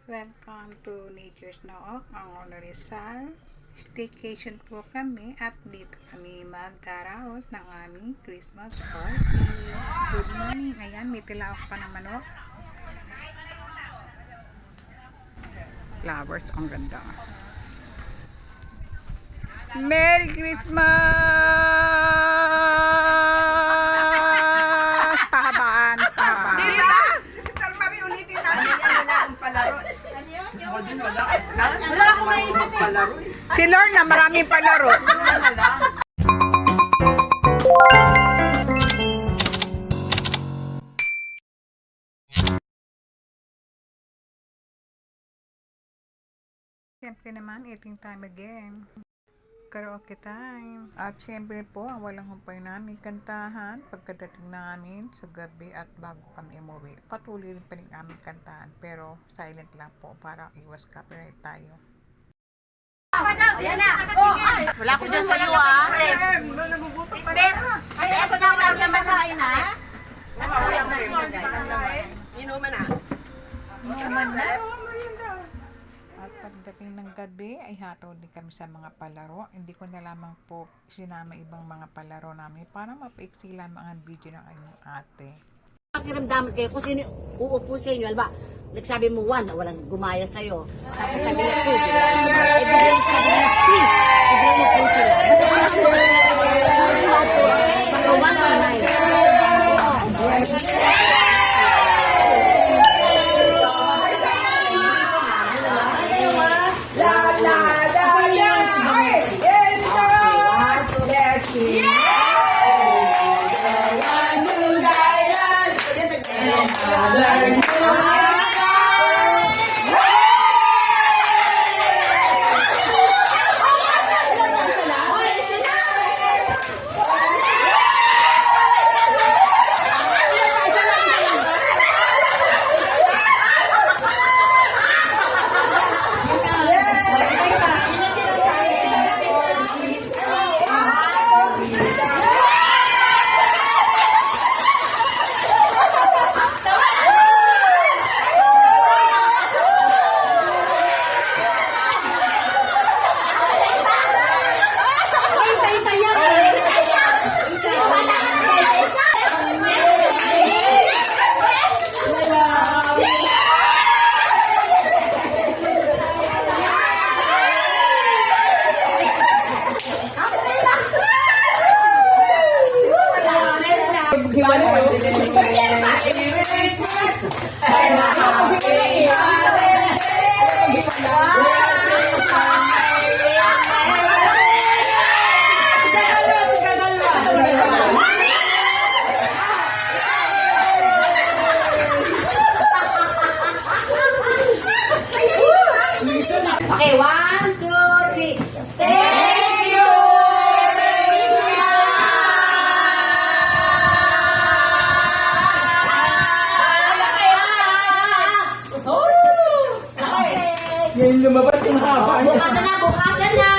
Welcome to Nature's Nook, ang Rizal. Staycation po kami at dito kami magdaraos ng aming Christmas party. Good morning. Ayan, may tilawak pa ng manok. Flowers, ang ganda. Merry Christmas! Pahabaan, pahabaan. Sister Marie, ulitin natin. Wala akong palaro. Wala akong maisip Palaro. Si Lorna, maraming palaro. Siyempre naman, eating time again. Karaoke time. At siyempre po, ang walang humpay namin kantahan pagkadating namin sa gabi at bago kami umuwi. Patuloy rin pa rin aming kantahan pero silent lang po para iwas copyright tayo. Ayan na. Wala ko dyan sa'yo ah. Sister, ay ako na wala naman makain ha. Inuman na. Inuman na. At pagdating ng gabi ay hataw din kami sa mga palaro. Hindi ko na lamang po sinama ibang mga palaro namin para mapaiksi lamang ang video ng inyong ate. Pakiramdaman kayo kung sino uupo sa inyo. Alba, nagsabi mo 1 na walang gumaya sa'yo. Tapos sabi na 2, biglang gumaya. E biglang sabi na 3, biglang upo sila. Basta 1 na 9. Okay, 1, 2, 3. Thank you! Yan lumabas yung haba niya. Bukasan na, bukasan na!